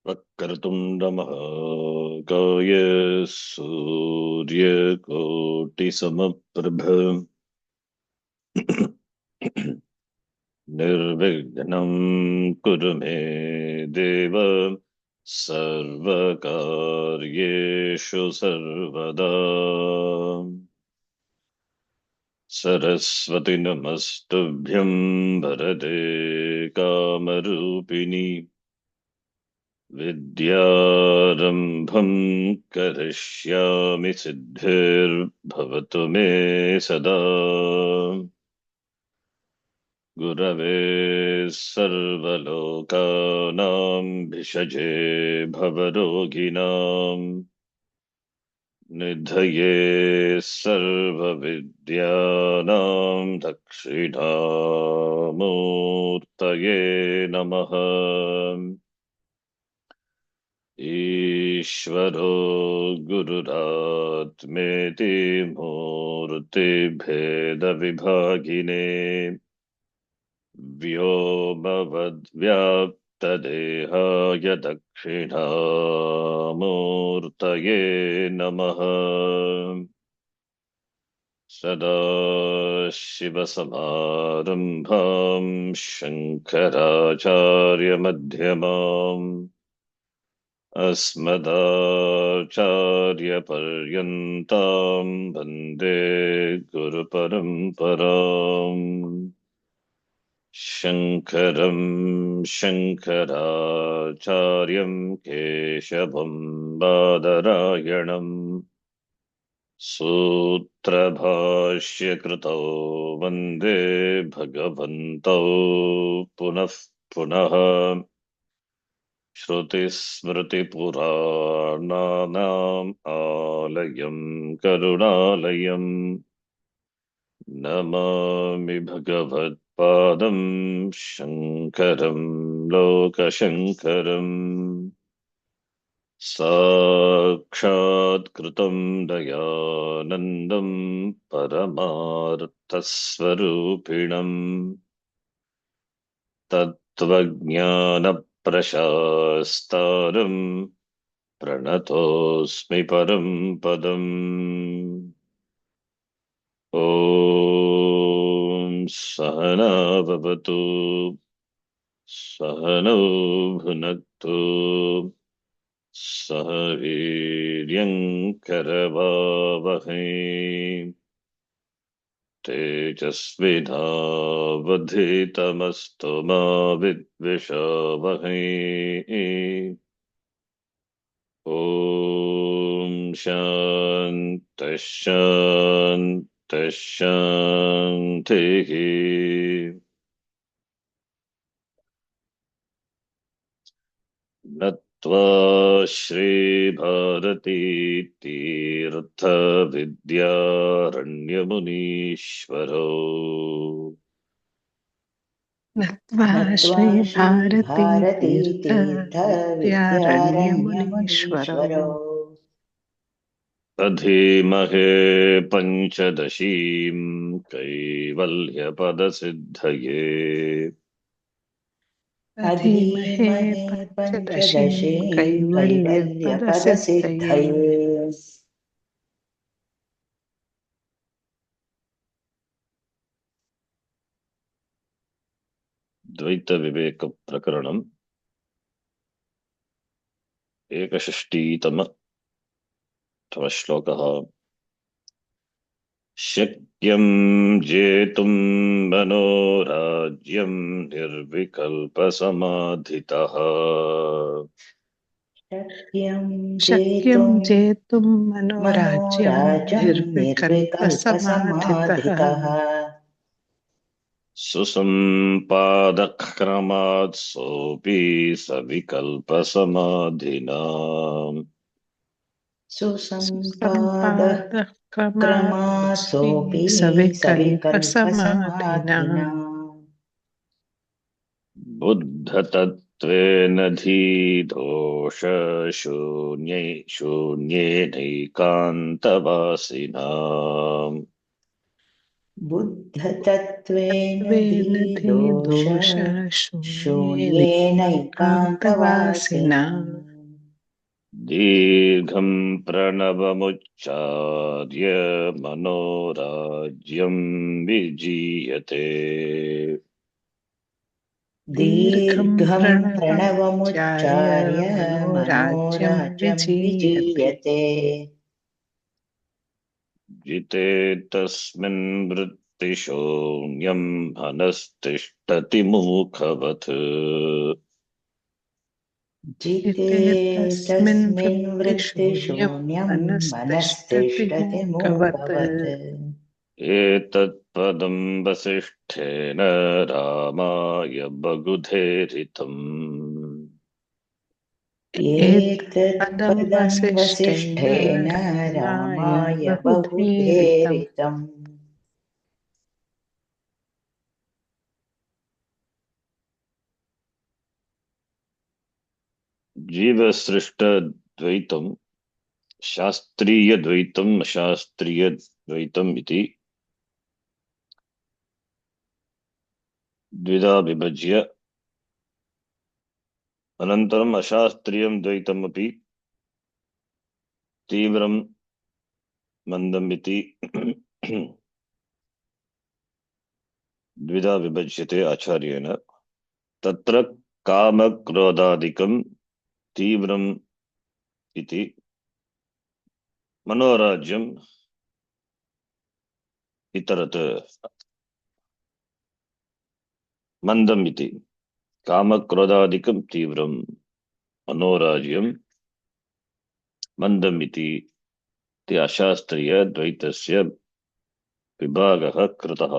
वक्रतुण्डमहाकाय सूर्यकोटिसमप्रभ निर्विघ्नं कुरु मे देव सर्वकार्येषु सर्वदा। सरस्वति नमस्तुभ्यं वरदे कामरूपिणि विद्यारम्भं करिष्यामि सिद्धिर्भवतु मे सदा। गुरवे सर्वलोकानां भिषजे भवरोगिणां निधये सर्वविद्यानां दक्षिणामूर्तये नमः। ईश्वरो गुरुरात्मेति मूर्तिभेदविभागिने व्योमवद्व्याप्तदेहाय दक्षिणामूर्तये नमः। सदाशिवसमारम्भां शङ्कराचार्यमध्यमाम् अस्मदाचार्यपर्यन्तां वन्दे गुरुपरम्पराम्। शङ्करं शङ्कराचार्यं केशवं बादरायणम् सूत्रभाष्यकृतौ वन्दे भगवन्तौ पुनः पुनः। श्रुतिस्मृतिपुराणानाम् आलयं करुणालयम् नमामि भगवत्पादं शङ्करं लोकशङ्करम्। साक्षात्कृतं दयानन्दं परमार्थस्वरूपिणम् तत्त्वज्ञानप्रशास्तारम् प्रणतोऽस्मि परं पदम्। ॐ सहना भवतु सहनौ भुनक्तु सह वीर्यङ्करवावहै तेजस्विनावधीतमस्तु मा विद्विषावहै। ॐ शान्तिः शान्तिः शान्तिः। नत्वा श्रीभारती तीर्थविद्यारण्यमुनीश्वरो नत्वा श्रीभारती तीर्थ विद्यारण्यमुनीश्वरो दधीमहे पञ्चदशीं कैवल्यपदसिद्धये। धीमहि पञ्चदशीं कैवल्यपदसिद्धये। द्वैत विवेक प्रकरणम् 61तमः श्लोकः। शक्यं जेतुं मनोराज्यं निर्विकल्पसमाधितः। शक्यं जेतुं मनोराज्यं निर्विकल्पसमाधितः। सुसम्पादक्रमात् सोऽपि सविकल्पसमाधिना। सुसम्पादक्रमात्सोऽपि सविकल्पसमाधिना। बुद्धतत्त्वेन धीदोष शून्येनैकान्तवासिना। तत्त्वेन बुद्धतत्त्वेन धीदोष धीदोषशून्येनैकान्तवासिना शून्येनैकान्तवासिना दीर्घं प्रणवमुच्चार्य मनोराज्यं विजीयते। दीर्घं दीर्घं प्रणवमुच्चार्य प्रणवमुच्चार्य मनोराज्यं मनोराज्यं विजीयते। विजीयते। जिते तस्मिन् वृत्तिशून्यं मनस्तिष्ठति मूकवत्। जिते चिते तस्मिन् तस्मिन् वृत्तिशून्यं वृत्तिशून्यं मनस्तिष्ठति मनस्तिष्ठति मूकवत्। मूकवत्। एतत्पदं वसिष्ठेन रामाय बहुधेरितम्। एतत्पदं एतत्पदं वसिष्ठेन वसिष्ठेन रामाय रामाय बहुधीरितम्। बहुधेरितम्। जीवसृष्टद्वैतं शास्त्रीयद्वैतम् अशास्त्रीयद्वैतम् इति द्विधा विभज्य, अनन्तरम् अशास्त्रीयं द्वैतमपि तीव्रं मन्दम् इति द्विधा विभज्यते आचार्येण। तत्र कामक्रोधादिकं तीव्रम् इति, मनोराज्यम् इतरत् मन्दम् इति। कामक्रोधादिकं तीव्रं, मनोराज्यं मन्दम् इति अशास्त्रीय द्वैतस्य विभागः कृतः।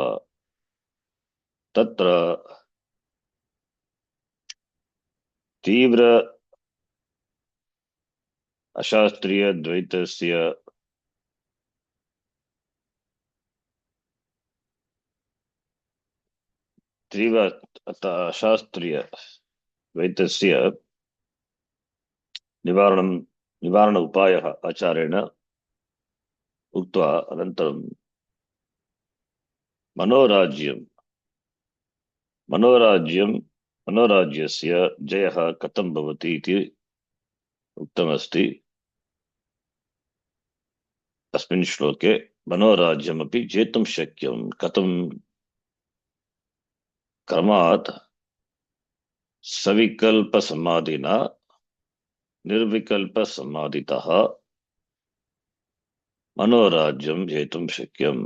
तत्र तीव्र अशास्त्रीय द्वैतस्य तीव्र अशास्त्रीय द्वैतस्य निवारण उपायः आचार्येण उक्त्वा, अनन्तरं मनोराज्यं मनोराज्यं मनोराज्यस्य जयः कथं भवति इति उक्तमस्ति अस्मिन् श्लोके। मनोराज्यमपि जेतुं शक्यं कथं? क्रमात् सविकल्पसमाधिना निर्विकल्पसमाधितः मनोराज्यं जेतुं शक्यं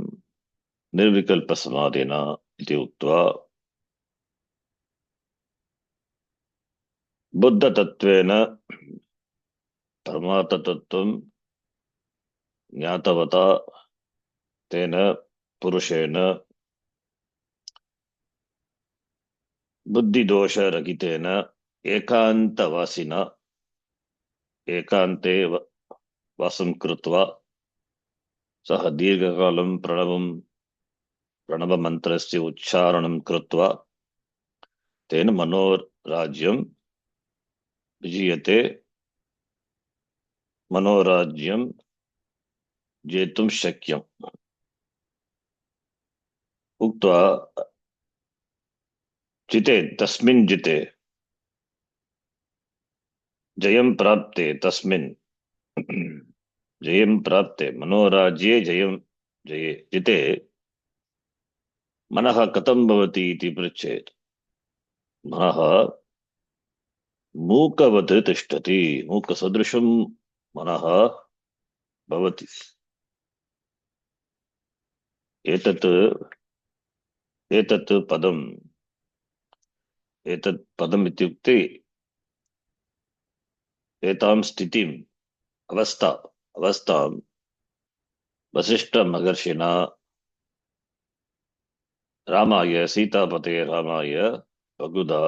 निर्विकल्पसमाधिना इति उक्त्वा, बुद्धतत्त्वेन परमार्थतत्त्वं ज्ञातवता तेन पुरुषेण बुद्धिदोषरहितेन एकान्तवासिना एकान्ते वासं कृत्वा सः दीर्घकालं प्रणवमन्त्रस्य उच्चारणं कृत्वा तेन मनोराज्यं विजीयते। मनोराज्यं जेतुं शक्यम् उक्त्वा, जिते तस्मिन् जिते जयं प्राप्ते तस्मिन् जयं प्राप्ते मनोराज्ये जयं जये जिते मनः कथं भवति इति पृच्छेत्। मनः मूकवत् तिष्ठति, मूकसदृशं मनः भवति। एतत् एतत् पदम् एतत् पदम् इत्युक्ते एतां स्थितिम् अवस्थां वसिष्ठमहर्षिणा रामाय सीतापते रामाय बहुधा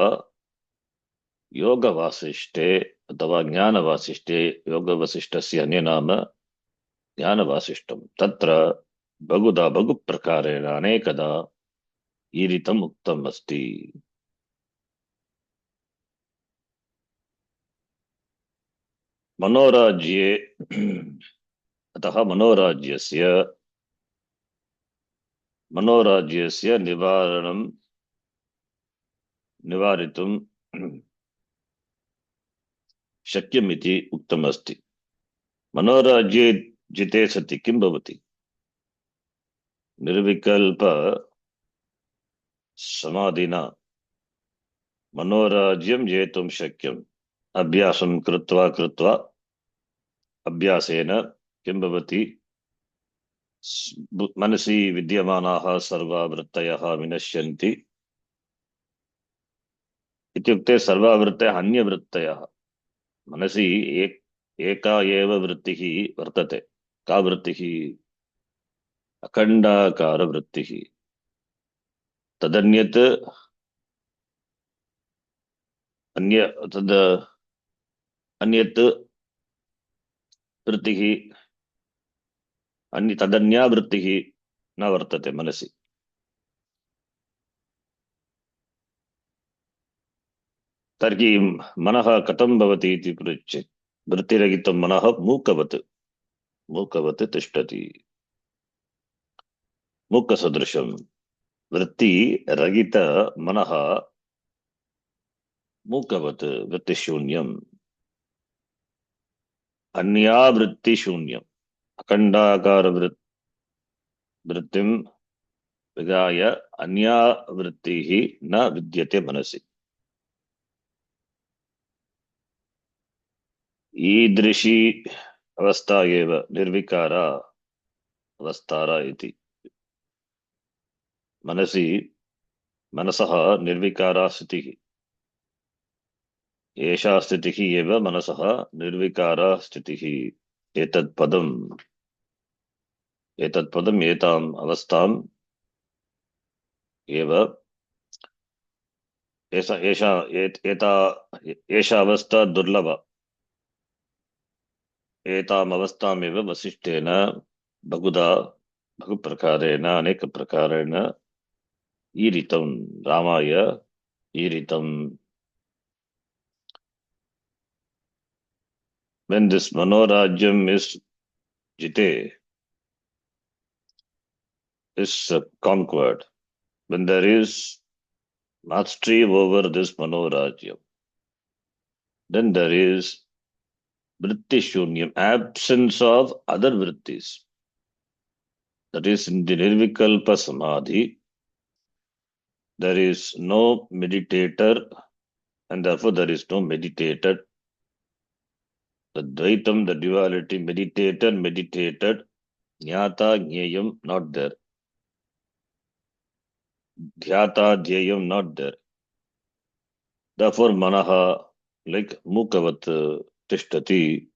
योगवासिष्ठे अथवा ज्ञानवासिष्ठे, योगवसिष्ठस्य अन्यनाम ज्ञानवासिष्ठं, तत्र बहुधा बहुप्रकारेण अनेकदा ईरितम् उक्तम् अस्ति। मनोराज्ये अतः मनोराज्यस्य मनोराज्यस्य निवारितुं शक्यमिति उक्तमस्ति। मनोराज्ये जिते सति किं भवति? निर्विकल्प समाधिना मनोराज्यं जेतुं शक्यम्। अभ्यासं कृत्वा अभ्यासेन किं भवति? मनसि विद्यमानाः सर्वा वृत्तयः विनश्यन्ति। इत्युक्ते सर्वा वृत्तयः अन्यवृत्तयः। मनसि एका एव वृत्तिः वर्तते। का वृत्तिः? अखण्डाकारवृत्तिः। तदन्यत् अन्यत् वृत्तिः तदन्या वृत्तिः न वर्तते मनसि। तर्हि मनः कथं भवति इति पृच्छेत्। वृत्तिरहितं मनः मूकवत् तिष्ठति। मूकसदृशं वृत्तिरहित मनः मूकवत् वृत्तिशून्यम्। अन्या वृत्तिशून्यम्। अखण्डाकार वृत्तिं विहाय अन्या वृत्तिः न विद्यते मनसि। ईदृशी अवस्था एव निर्विकारा अवस्था इति। मनसः निर्विकारा स्थितिः। एषा स्थितिः एव मनसः निर्विकारा स्थितिः। एतत् पदम् एताम् अवस्थाम् एव एषा अवस्था दुर्लभा। एताम् अवस्थामेव वसिष्ठेन बहुप्रकारेण अनेकप्रकारेण ईरितं रामाय ईरितं। When this manorajyam is conquered, when there is mastery over this manorajyam, then there is vritti shunyam, absence of other vrittis. That is, in the nirvikalpa samadhi, there is no meditator, and therefore there is no meditated. The dvaitam, the duality, meditated, jnata, jneyam, not there. Dhyata, dhyayam, not there. Therefore, manaha, like mukavat tishtati.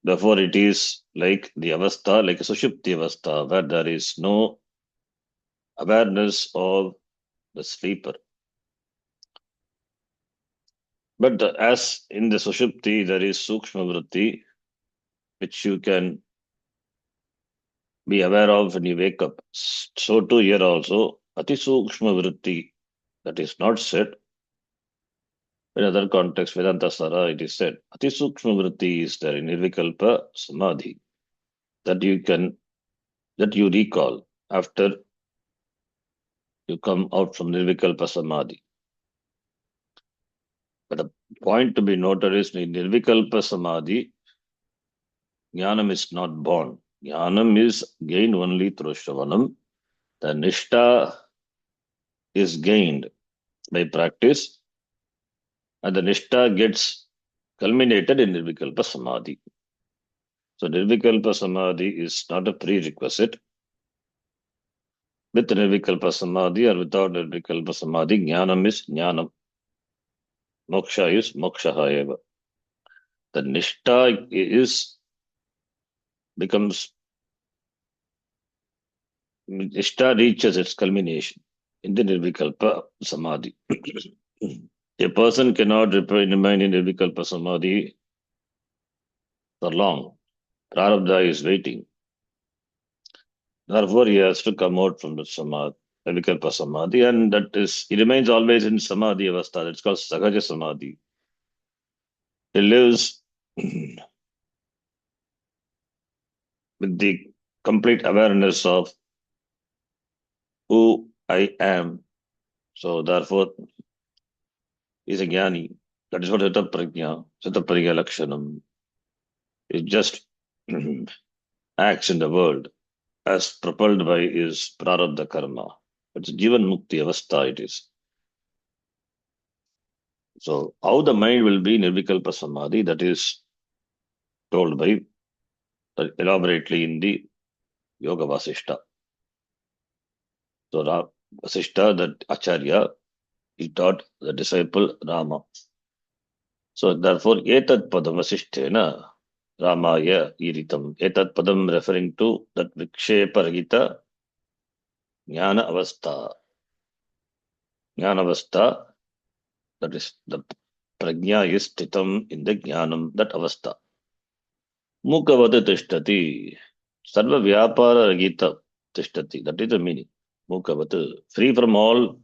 Therefore, it is like the avastha, like a sushupti avastha, where there is no awareness of the sleeper. But as in the sushupti, there is sukshma vritti, which you can be aware of when you wake up. So too here also, ati sukshma vritti, that is not said. In other context, Vedanta Sara, it is said, ati sukshma vritti is there in nirvikalpa samadhi, that you recall after you come out from nirvikalpa samadhi. But the point to be noted is in nirvikalpa samadhi, jnanam is not born. Jnanam is gained only through shravanam. The nishta is gained by practice, and the nishta gets culminated in nirvikalpa samadhi. So nirvikalpa samadhi is not a prerequisite. With nirvikalpa samadhi or without nirvikalpa samadhi, jnanam is jnanam. Moksha is mokshaha eva. The nishta nishta reaches its culmination in the nirvikalpa samadhi. A person cannot remain in nirvikalpa samadhi for long. Prarabdha is waiting. Therefore, he has to come out from the samadhi, nirvikalpa samadhi, and he remains always in samadhi avastha. It's called sahaja samadhi. He lives with the complete awareness of who I am. So therefore, is a jnani. That is what Sthita Prajna Lakshanam. It just acts in the world as propelled by his prarabdha karma. It's Jivan Mukti Avastha it is. So how the mind will be Nirvikalpa Samadhi, that is told by elaborately in the Yoga Vasishta. So Vasishta, that Acharya, he taught the disciple Rama. So therefore, etat padam vasishtena Ramaya iritam. Etat padam referring to that viksheparagita jnana avastha. Jnana avastha, that is the prajna is stitam in the jnanam, that avastha. Mukhavat tishtati. Sarva vyapara ragita tishtati. That is the meaning. Mukhavat, free from all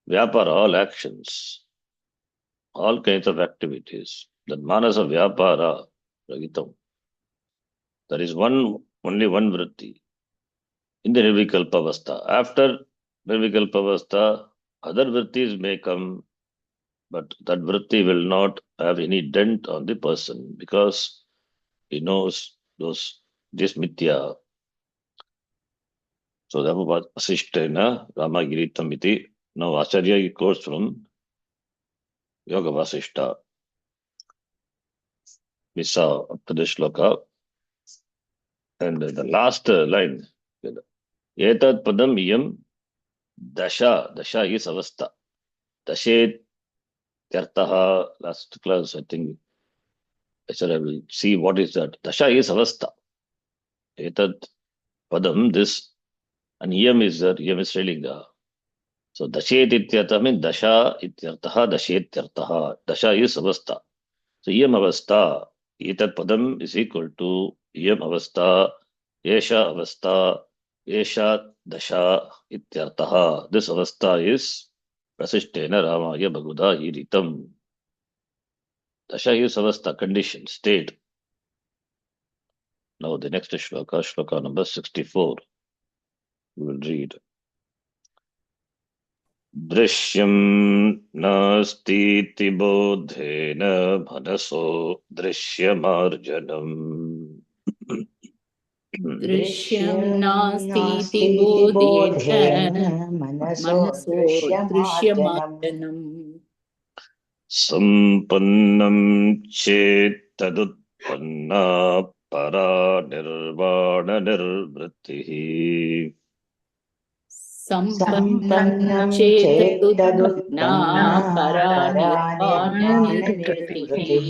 vyapara, all actions, all kinds of activities. That manasa vyapara ragitam. There is only one vritti in the Nirvikalpavastha. After Nirvikalpavastha, other vrittis may come, but that vritti will not have any dent on the person because he knows those this mithya. So therefore, Vasishtena Ramagiritam iti. Now Acharya quotes from Yoga Vasishta. We saw up to this shloka. And the last line, Etat Padam Iyam Dasha. Dasha is Avastha. Dashet Tyartaha. Last class, I think, I said I will see what is that. Dasha is Avastha. Etat Padam, this, and Iyam is there. Iyam is Srilinga. So Dashet Ityartaha means Dasha Ityartaha, Dashet Tyartaha. Dasha is Avastha. So Iyam Avastha. Etat Padam is equal to Iyam Avastha, Yesha Avastha, Yesha Dasha Ityartaha. This Avastha is Vasishtena Ramaya Bhaguda Iritam. Dasha is Avastha, condition, state. Now the next shloka, shloka number 64. We will read. Drishyam nastiti bodhena manaso drishyamarjanam. दृश्यं नास्तीति नास्तीति बोधेन बोधेन मनसो मनसो दृश्यमार्जनम् दृश्यमार्जनम् Sampannam chetadutpanna para nirvana nirvrittihi. सम्पन्नं सम्पन्नं चेतदुत्पन्ना चेत्तदुत्पन्ना परा परा निर्वाणनिर्वृत्तिः निर्वाणनिर्वृतिः.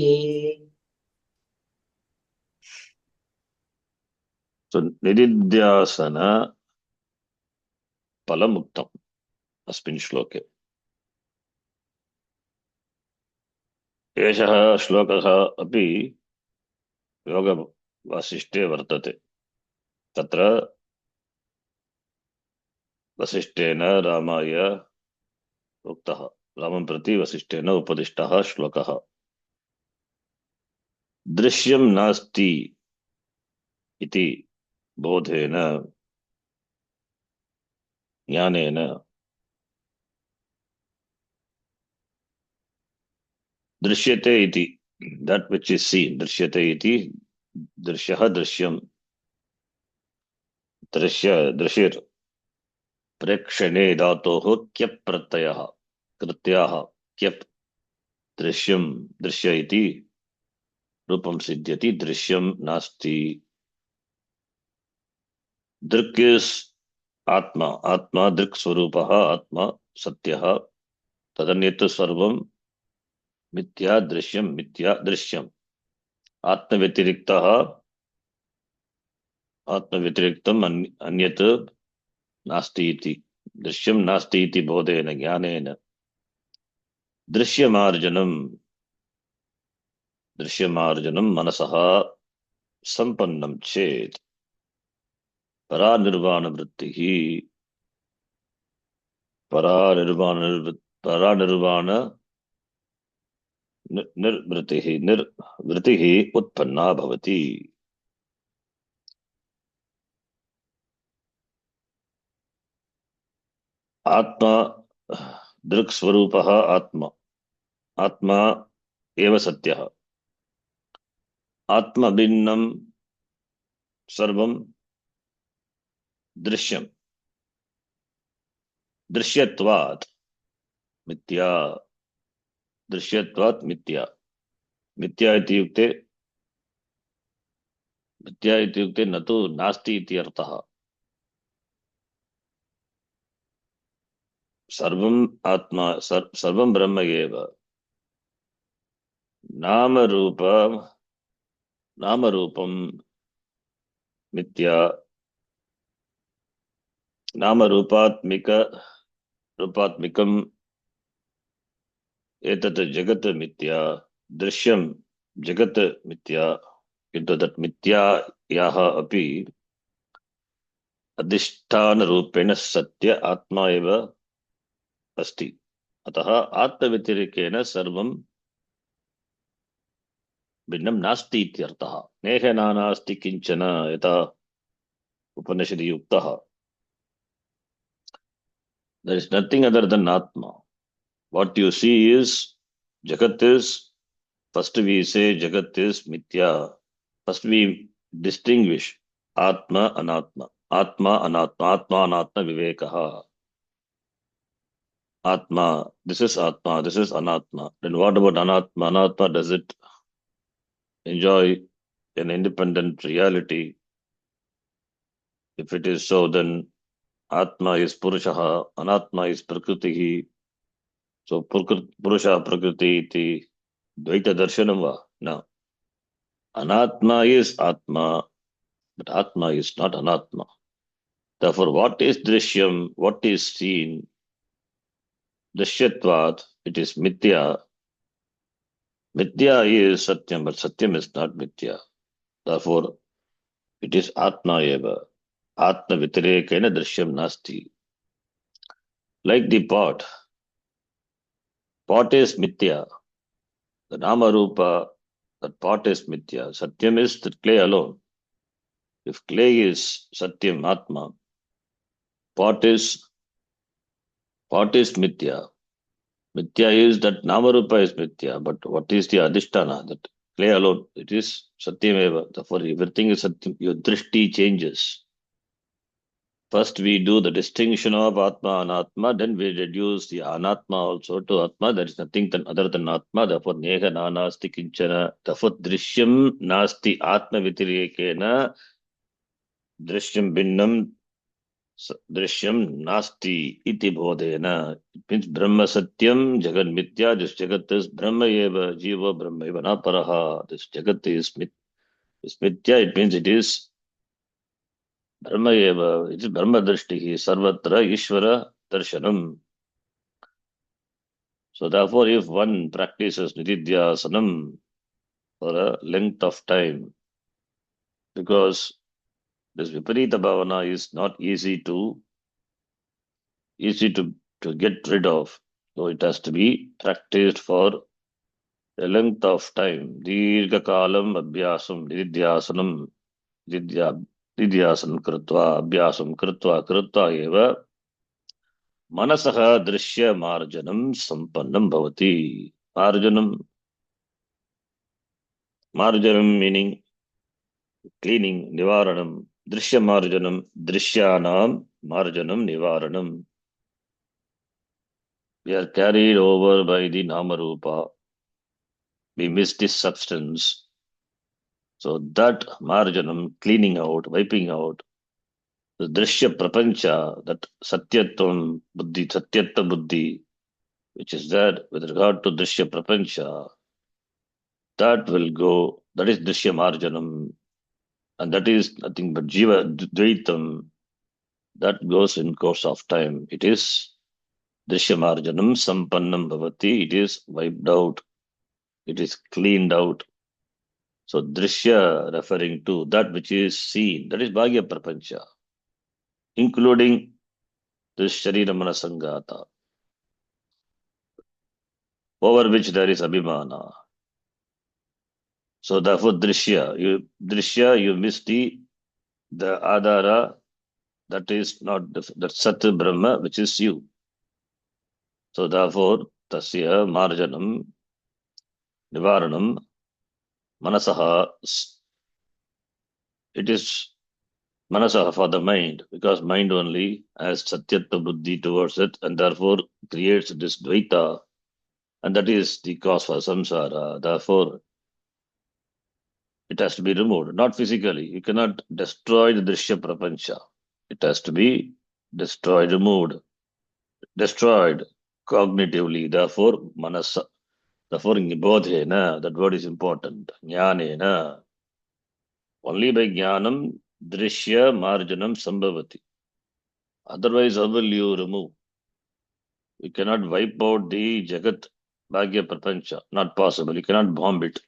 So nididhyasana palamuktam अस्मिन् श्लोके. एषः श्लोकः अपि योगवासिष्ठे वर्तते. तत्र वसिष्ठेन रामाय उक्तः, रामं प्रति वसिष्ठेन उपदिष्टः श्लोकः. दृश्यं नास्ति इति बोधेन, ज्ञानेन दृश्यते इति, that which is seen, दृश्यते इति, दृश्यः दृश्यं, दृशिर् प्रेक्षणे धातोः क्यप् प्रत्ययः कृत्याः क्यप्, दृश्यं दृश्य इति रूपं सिद्ध्यति. दृश्यं नास्ति. दृक् इस् आत्मा, आत्मा दृक् स्वरूपः, आत्मा सत्यः, तदन्यत् सर्वं मिथ्या दृश्यं, मिथ्या दृश्यम्. आत्मव्यतिरिक्तः, आत्मव्यतिरिक्तम् अन्यत् नास्ति इति. दृश्यं नास्ति इति बोधेन, ज्ञानेन दृश्यमार्जनं, दृश्यमार्जनं मनसः सम्पन्नं चेत् परानिर्वाणवृत्तिः, परानिर्वाण निर्वृतिः उत्पन्ना भवति. Atma Drik Swarupaha Atma. Atma Eva Satyaha. Atma Binnam Sarvam Drishyam. Drishyatvat Mithya. Drishyatvat Mithya. Mithya इत्युक्ते मिथ्या इत्युक्ते न तु नास्ति इति अर्थः सर्वम् आत्मा सर्वं ब्रह्म एव नामरूपं मिथ्या रूपात्मिकम् एतत् जगत् मिथ्या दृश्यं जगत् मिथ्या किन्तु तत् मिथ्यायाः अपि अधिष्ठानरूपेण सत्य आत्मा एव अस्ति अतः आत्मव्यतिरेकेण सर्वं भिन्नं नास्ति इत्यर्थः नेह नानास्ति किञ्चन यथा उपनिषदि उक्तः there is nothing other than atma what you see is jagat is first we say jagat is mithya first we distinguish atma anatma vivekah atma this is anatma then what about anatma does it enjoy an independent reality if it is so then Atma is Purushaha, Anatma is Prakritihi. So Purusha Prakriti iti Dvaita Darshanam va? No. Anatma is Atma, but Atma is not Anatma. Therefore, what is Drishyam, what is seen, Drishyatvat, it is Mithya. Mithya is Satyam, but Satyam is not Mithya. Therefore, it is Atma eva. Atma Vitirekena Drishyam Nasti. Like the pot. Pot is Mithya. The Nama Rupa, that pot is Mithya. Satyam is the clay alone. If clay is Satyam Atma, pot is Mithya. Mithya is that Nama Rupa is Mithya, but what is the Adhisthana? That clay alone, it is Satyam eva. Therefore, everything is Satyam. Your drishti changes. First, we do the distinction of Atma and Atma, then we reduce the Anatma also to Atma. There is nothing other than Atma. Therefore, Neha Nanasti Kinchana. Therefore, Drishyam Nasti Atma Vitirekena. Drishyam Binnam Drishyam Nasti Iti Bodhena. It means Brahma Satyam, Jagat Mithya. This Jagat is Brahma Eva, Jiva Brahma Eva Naparaha. This Jagat is Mithya. It means it is Brahma eva, it is Brahma drishtihi, sarvatra Ishvara darshanam. So therefore, if one practices nididhyasanam for a length of time, because this viparita bhavana is not easy to get rid of, so it has to be practiced for a length of time. Dirgha kalam abhyasam nididhyasanam nididhyasanam kritva abhyasam kritva eva मनसः दृश्य मार्जनम संपन्नम भवति मार्जनम meaning cleaning निवारणम दृश्य मार्जनम दृश्यानाम मार्जनम निवारणम we are carried over by the nama rupa we miss this substance so that marjanam cleaning out wiping out the drishya prapancha that satyatvam buddhi which is there with regard to drishya prapancha that will go, that is drishya marjanam, and that is nothing but jiva dvaitam, that goes in course of time. It is drishya marjanam sampannam bhavati, it is wiped out, it is cleaned out. So drishya referring to that which is seen, that is bhagya prapancha, including this sharira manasangata, over which there is abhimana. So therefore drishya, you miss the adhara, that is not that Sat Brahma, which is you. So therefore, tasya marjanam, nivaranam, manasaha, it is manasaha for the mind, because mind only has satyatva buddhi towards it, and therefore creates this dvaita, and that is the cause for samsara. Therefore, it has to be removed, not physically. You cannot destroy the drishya prapancha. It has to be destroyed, removed, destroyed cognitively. Therefore, manasa. Therefore, bodhena, that word is important. Jnanena. Only by jnanam, drishya, marjanam, sambhavati. Otherwise, how will you remove? You cannot wipe out the jagat, bhagya, prapancha. Not possible. You cannot bomb it.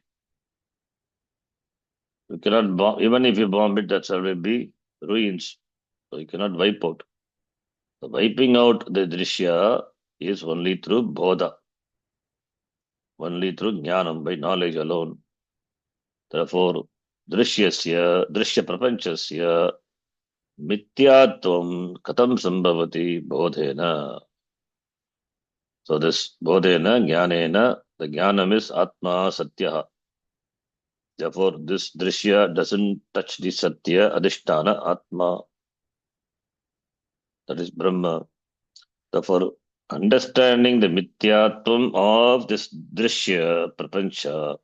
You cannot bomb, even if you bomb it, that will be ruins. So you cannot wipe out. The wiping out the drishya is only through bodha, only through jnanam, by knowledge alone. Therefore, drishya prapanchasya mityatvam katam sambhavati bodhena. So this bodhena, jnanena, the jnanam is atma satya. Therefore, this drishya doesn't touch the satya, adhisthana, atma, that is Brahma. Therefore, understanding the mithyatvam of this drishya prapancha,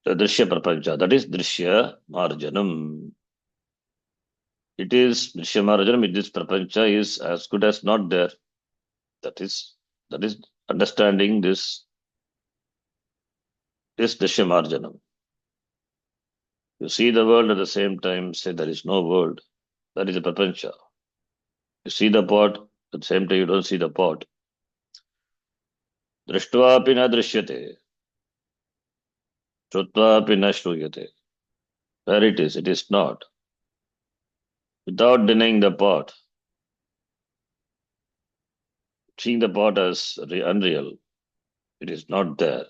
the drishya prapancha, that is drishya marjanam. It is drishya marjanam, this prapancha is as good as not there. That is understanding this drishya marjanam. You see the world at the same time, say there is no world. That is a prapancha. You see the pot, at the same time you don't see the pot. Drishtvapi na drishyate. Shrutvapi na shruyate. Where it is not. Without denying the pot, seeing the pot as unreal, it is not there.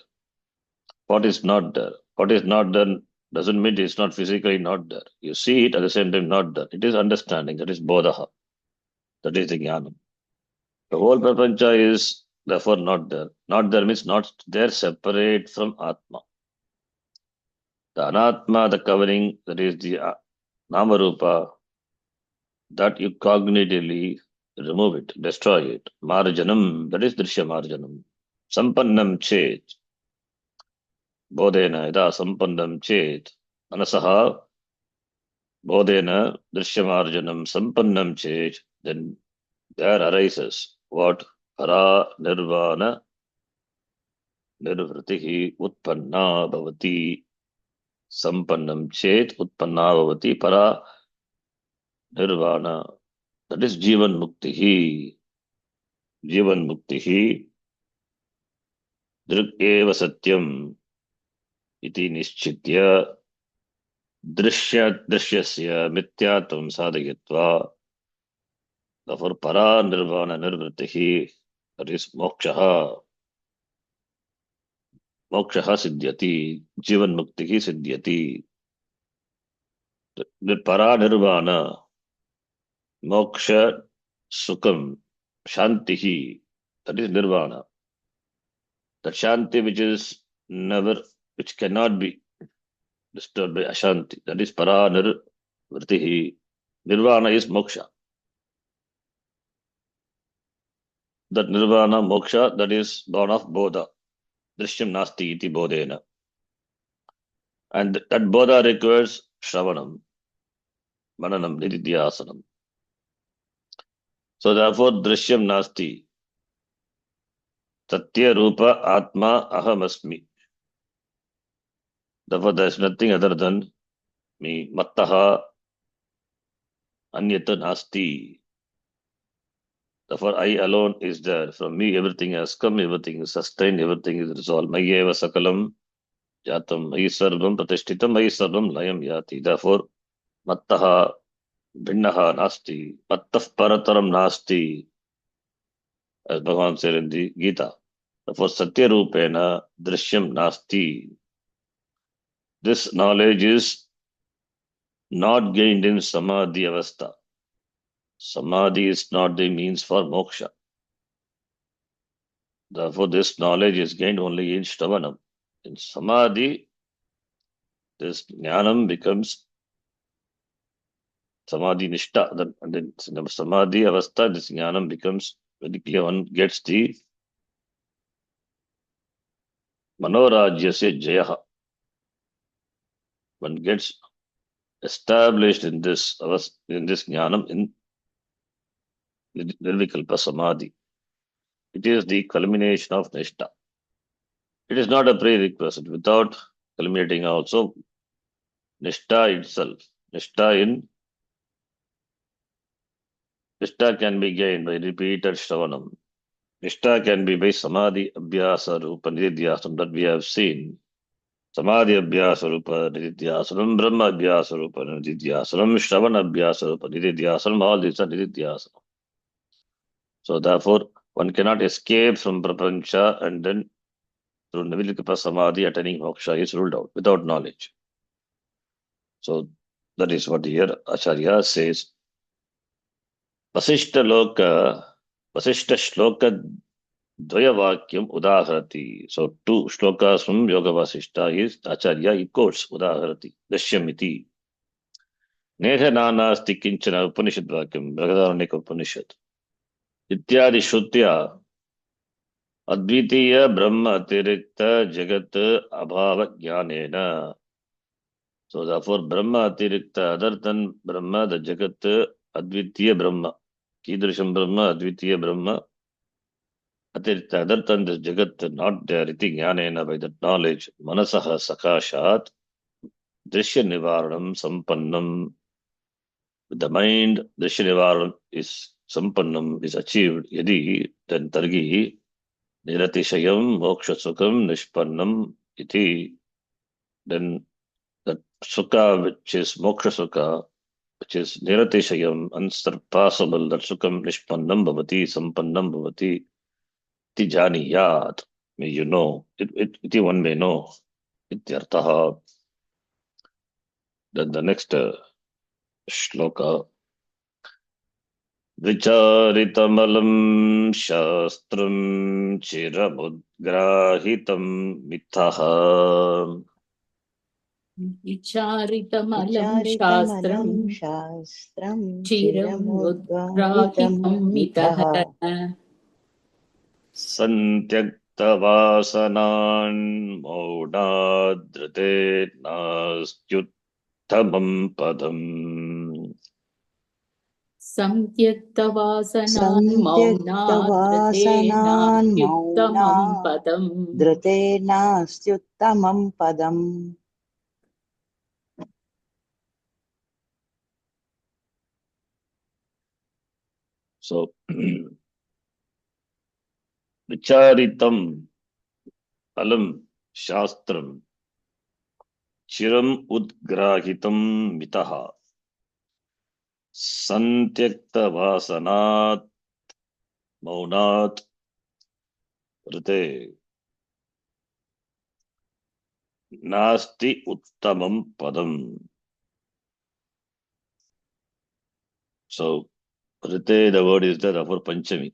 Pot is not there. Pot is not there doesn't mean it's not physically not there. You see it at the same time not there. It is understanding. That is bodha. That is the jnanam. The whole prapancha is therefore not there. Not there means not there separate from atma. The anatma, the covering, that is the namarupa, that you cognitively remove it, destroy it. Marjanam, that is drishya marjanam. Sampannam chet. Bodhena yada sampannam chet. Manasaha bodhena drishyamarjanam sampannam chet. Then there arises what? Para nirvana nirvritihi utpanna bhavati. Sampannam chet utpanna bhavati para nirvana. That is jivan muktihi. Jivan muktihi. Drik eva satyam iti nischitya drishyasya mityatvam sadhayatva. Therefore, para nirvana nirvritihi, that is mokshaha. Mokshaha siddhyati, jivan muktihi siddhyati. The para nirvana, moksha sukham, shantihi, that is nirvana. That shanti which cannot be disturbed by ashanti, that is para nirvritihi. Nirvana is moksha. That nirvana, moksha, that is born of bodha. Drishyam nasti iti bodhena. And that bodha requires shravanam, mananam, nididhyasanam. So therefore, drishyam nasti. Satya rupa atma aham asmi. Therefore, there is nothing other than me. Mattaha anyata nasti. Therefore, I alone is there. From me, everything has come, everything is sustained, everything is resolved. Mayeva sakalam jatam, mayi sarvam pratishtitam, mayi sarvam layam yati. Therefore, mattaha bhinnaha nasti, mattaf parataram nasti, as Bhagavan said in the Gita. Therefore, satya rupena drishyam nasti. This knowledge is not gained in samadhi avastha. Samadhi is not the means for moksha. Therefore, this knowledge is gained only in Shravanam. In Samadhi, this Jnanam becomes Samadhi Nishta. Then Samadhi Avastha, this Jnanam becomes very clear. One gets the Manorajya se Jayaha. One gets established in this Jnanam in Nirvikalpa Samadhi. It is the culmination of Nishta. It is not a prerequisite. Without culminating also, Nishta itself. Nishta can be gained by repeated Shravanam. Nishta can be by Samadhi Abhyasa Rupa Nididhyasam that we have seen. Samadhi Abhyasa Rupa Nididhyasanam, Brahma Abhyasa Rupa Nididhyasanam, Shravana Abhyasa Rupa Nididhyasanam, all these are Nididhyasana. So therefore, one cannot escape from Prapancha and then through Nivilikapa Samadhi attaining moksha is ruled out without knowledge. So that is what here Acharya says. Vasishta Shloka Dvayavakyam Udaharati. So two shlokas from Yoga Vasishta is Acharya he quotes Udaharati. Dashyamiti. Neha Nanasti Kinchana Upanishad Vakyam. Brahadaraneka Upanishad. Ityadi Shrutya Advitiya Brahma Atirikta Jagat Abhava Jnanena. So therefore Brahma Atirikta, other than Brahma, the Jagat Advitiya Brahma. Kidrisham Brahma, Advitiya Brahma. Atirikta, other than this Jagat, not there, iti Jnanena, by that knowledge, Manasaha Sakashat, Drishya Nivaranam Sampannam. With the mind, Drishya Nivaranam is Sampannam, is achieved. Yadi, then Targi, Niratishayam, Moksha Sukham, Nishpannam, iti. Then that Sukha, which is Moksha Sukha, which is Niratishayam, unsurpassable, that Sukham Nishpannam Bhavati, Sampannam Bhavati, iti Janiyat. May you know. Iti one may know. Ityartaha. Then the next shloka. Vicharitamalam shastram chiramudgrahitam mithaha. Vicharitamalam विचारितमलं shastram शास्त्रं chiram चिरमुद्गाहितं udgrahitham मितः mitaha. Santyaktavasanan maudadrite nastyuttamam padam. Samtyaktawasanan सन्त्यक्तवासनान् maunadratenaktyuttamam मौनात् padam. धृतेनास्त्युत्तमं पदम्. So, Vicharitam alam shastram chiram udgrahitam mitaha santyakta vasanat maunat rite nasti uttamam padam. So, rite, the word is there for Panchami.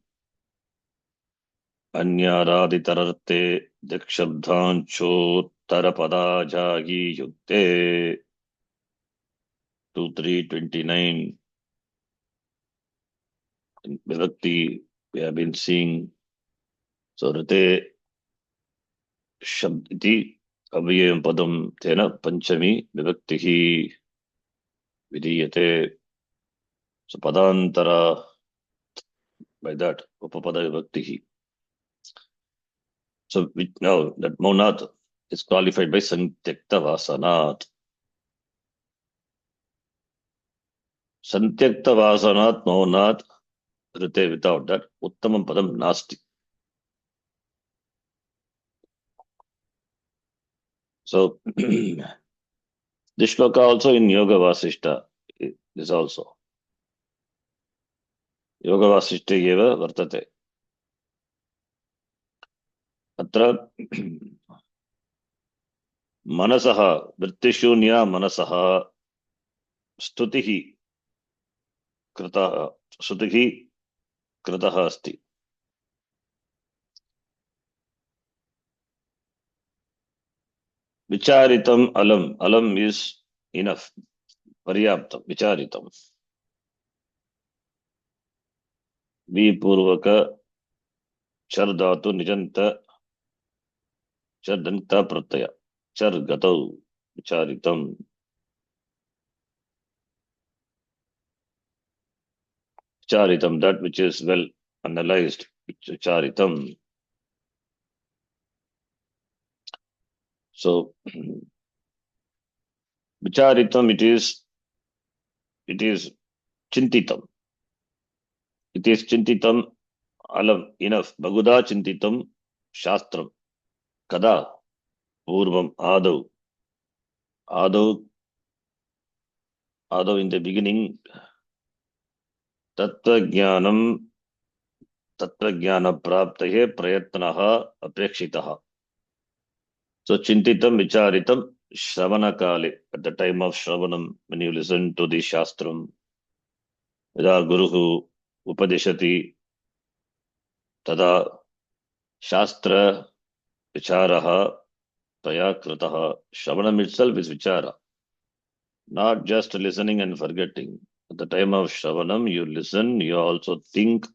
Anyaradhitararte dakshabdhanchottara jagi yukte 2-3-29 in Vibhakti we have been seeing. So rite shabditi avyayam padam tena panchami vibhaktihi vidiyate. So padantara, by that upapada vibhaktihi. So now that monad is qualified by santyakta vasanat. Santyakta vasanat monad rite, without that uttamam padam nasti. So this shloka also in Yoga Vasishta is also. Yoga Vasishta eva vartate. Atra manasaha vrittishunya manasaha stutihi krita श्रुतिः कृतः अस्ति. विचारितम् अलम्. अलम् is enough. पर्याप्तं. विचारितम्. विपूर्वक चर धातु निजंत चर दंता प्रत्यय चर गतौ विचारितम्. Vicharitam, that which is well analyzed. Vicharitam. So, vicharitam, it is chintitam. It is chintitam alam, enough. Baguda chintitam shastram. Kada, purvam, adau. Adau, adau in the beginning. Tattva jnanam, tattva jnana praptahe prayatnaha aprekshitaha. So, chintitam, vicharitam, shravana kale. At the time of shravanam, when you listen to the shastram, यदा गुरुः उपदिशति तदा शास्त्र विचारः तया कृतः. Shravanam itself is vichara, not just listening and forgetting. At the time of Shravanam, you listen, you also think,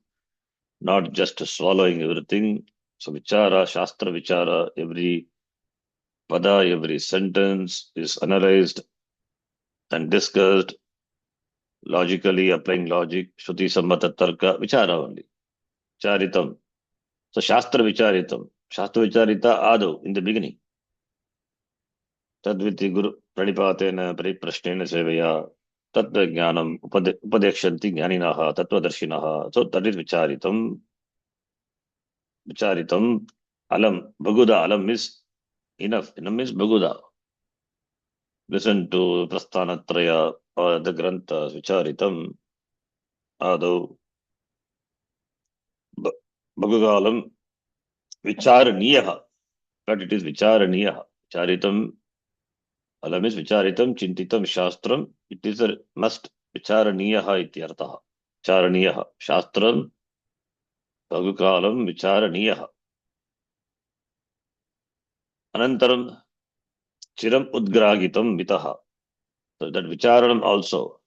not just swallowing everything. So vichara, shastra vichara, every pada, every sentence is analyzed and discussed logically, applying logic, shruti sammata tarka, vichara only. Charitam. So Shastra Vicharitam. Shastra Vicharita Adu in the beginning. Tadviti Guru Pranipatena Prashnena Sevaya Tattva Jnanam Upadekshanti Jnaninaha Tattva Darshinaha. So that is Vicharitam. Vicharitam Alam. Baguda Alam is enough. Enough is Baguda. Listen to Prasthanatraya or the Granthas. Vicharitam Adu Bagugalam Vicharaniyaha. But it is Vicharaniyaha. Vicharitam Alam is vicharitam, chintitam, shastram. It is a must. Vicharaniyaha ityartaha. Vicharaniyaha. Shastram, bhagukalam, vicharaniyaha. Anantaram, chiram udgrahitam mitaha. So that vicharanam also.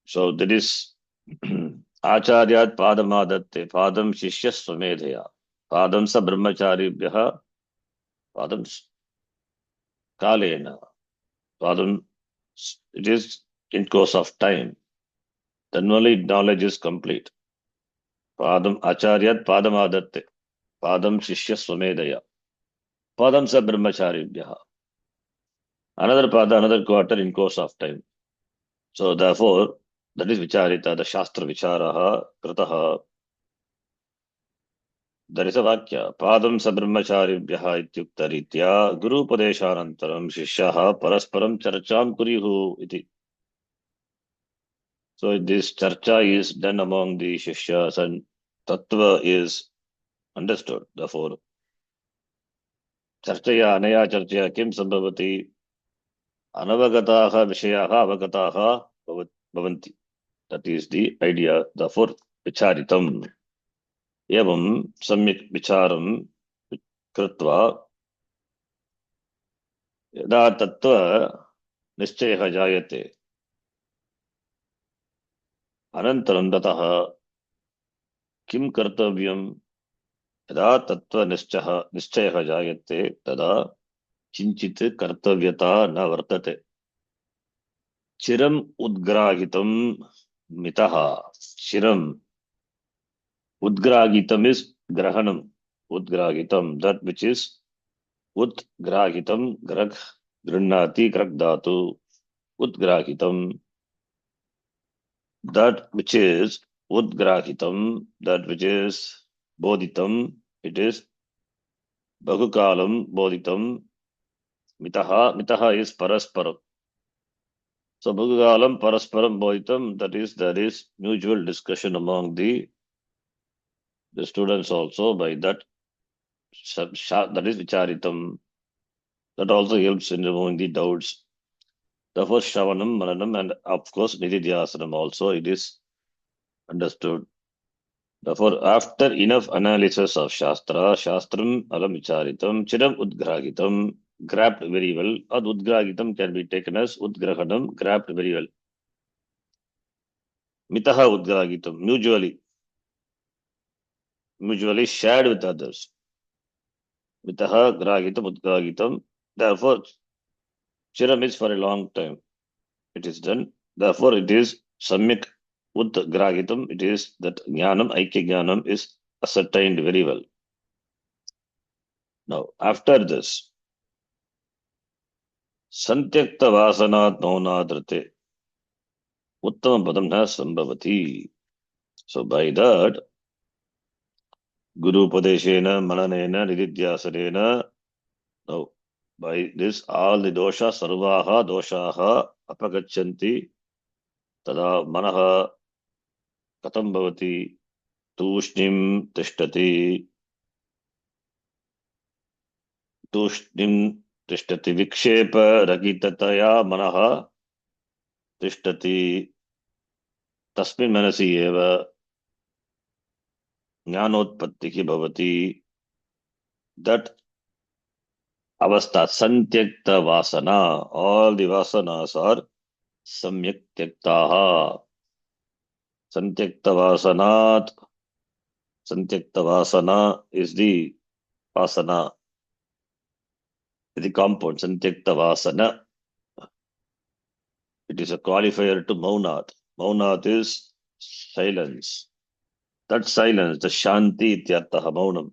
So that is acharyat padamadatte, padam shishya swamedhaya. Padam sa brahmacharibhyaha, padam kalena. Padam, it is in course of time. Then only knowledge is complete. Padam acharyat padamadatte. Padam Shishya Swamedaya. Padam Sa Brahmacharibhyaha. Another pada, another quarter in course of time. So therefore, that is Vicharita, the Shastra Vicharaha, Kritaha. There is a Vakya. Padam Sa Brahmacharibhyaha Ityukta Ritya Guru Padeshanantaram Shishyaha Parasparam Charcham Kurihu iti. So this charcha is done among the Shishyas and Tattva is understood. Therefore, Charchaya Anaya Charchaya Kim Sambhavati Anavagataha Vishayaha Avagataha Bhavanti. That is the idea. Therefore, Vicharitam. Evam Samyak Vicharam Kritva Yada Tattva Nischayah Jayate. Anantaram Dataha Kim Kartavyam Yada Tattva Nischayah Jayate Tada Chinchit Kartavyata Na Vartate. Chiram Udgrahitam Mitaha. Chiram Udgrahitam is Grahanam. Udgrahitam, that which is Udgrahitam, Grag, Grinnati, Grag Dhatu. Udgrahitam, that which is Udgrahitam, that which is Bodhitam, it is Bahukalam, Bodhitam, Mitaha, Mitaha is Parasparam. So Bahukalam, Parasparam, Bodhitam, that is, there is mutual discussion among the students also by that. That is Vicharitam. That also helps in removing the doubts. Therefore, Shravanam, Maranam, and of course, Nididhyasanam also, it is understood. Therefore, after enough analysis of Shastra, Shastram alam vicharitam, chiram udgrahitam, grabbed very well, or udgrahitam can be taken as udgrahanam, grabbed very well. Mitaha udgrahitam, mutually shared with others. Mitaha grahitam udgrahitam. Therefore, chiram is for a long time. It is done. Therefore, it is samyak udgrahitam. It is that jnanam, aikya jnanam is ascertained very well. Now, after this, santyakta vasanat maunadrite uttama padam na sambhavati. So, by that, Guru Padeshena, Mananena, Nididhyasanena, now, by this, all the dosha, sarvaha, doshaha, apagachanti, tada manaha, katam bhavati, tushnim tishtati, tushnim tishtati, vikshepa, ragitataya, manaha, tishtati, tasmin manasi eva, jnanotpattihi bhavati, that avastha, santyakta vasana, all the vasanas are samyak tyaktaha. Santyakta vasanat, santyakta vasana is the vasana, the compound, santyakta vasana. It is a qualifier to maunat. Maunat is silence. That silence, the shanti ityartaha maunam.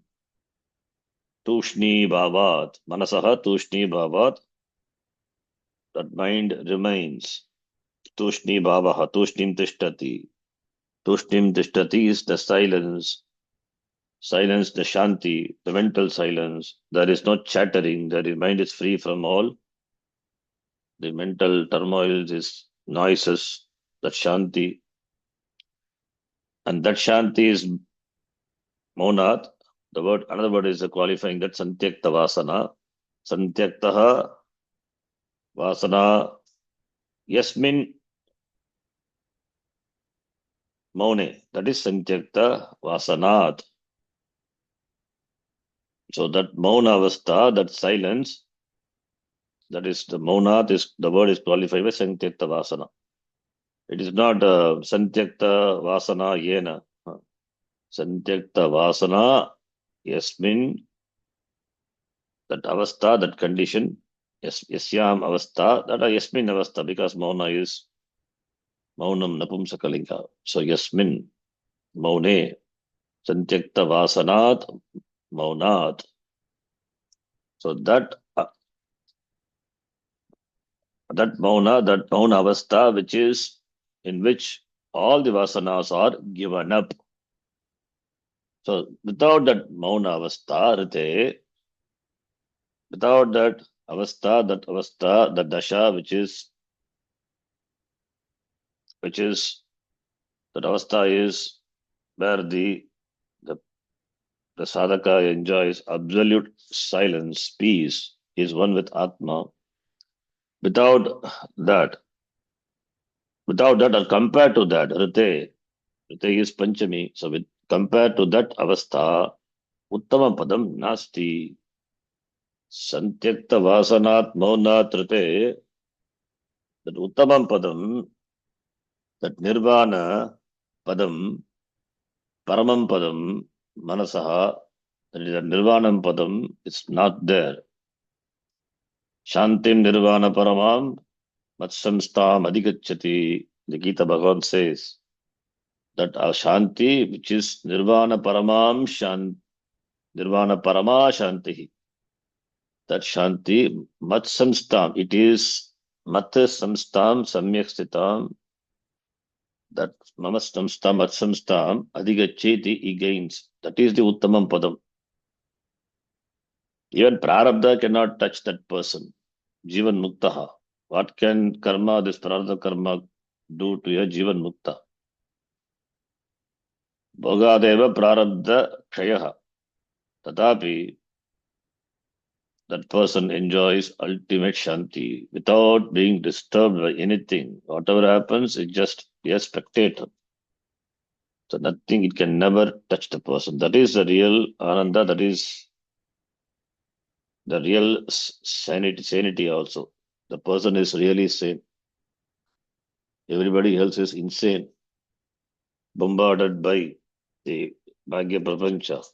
Tushni bhavat, manasaha tushni bhavat, that mind remains. Tushni bhavaha, tushnim tishtati. Tushnim tishtati is the silence. Silence, the shanti, the mental silence. There is no chattering. The mind is free from all the mental turmoils, is noises, that shanti. And that shanti is monad. The word, another word is qualifying that santyakta vasana. Santyaktaha vasana yasmin maune. That is santyakta vasanat. So that mauna avastha, that silence, that is the monad, is the word is qualified by santyakta vasana. It is not santyakta vasana yena. Santyakta vasana yasmin, that avastha, that condition, yes, yasyam avastha, that are yasmin avastha, because mauna is maunam napumsakalinga. So yasmin, maune, santyakta vasanat, maunat. So that mauna avastha, which is in which all the vasanas are given up. So without that mauna avastha, rite, without that avastha, that dasha, which is that avastha is where the sadhaka enjoys absolute silence, peace, is one with Atma. Without that, or compared to that, rite is Panchami. So compared to that avastha, uttama padam nasti. Santyakta vasanat maunat rite, that uttamam padam, that nirvana padam, paramam padam, manasaha, that is a nirvanam padam, it's not there. Shantim nirvana paramam matsamstam adhigacchati. The Gita Bhagavan says that our shanti, which is nirvana paramam nirvana parama shanti, that shanti matsamstam, it is mat samstam samyak stitam, that mamastamstam matsamstam adhigacchati, he gains. That is the uttamam padam. Even prarabdha cannot touch that person. Jivan muktaha. What can karma, this prarabdha karma, do to a jivan mukta? Bhogadeva prarabdha kshayaha. Tatapi, that person enjoys ultimate shanti without being disturbed by anything. Whatever happens, it just be a spectator. So nothing, it can never touch the person. That is the real ananda. That is the real sanity also. The person is really sane. Everybody else is insane, bombarded by the Bhagya Prapancha.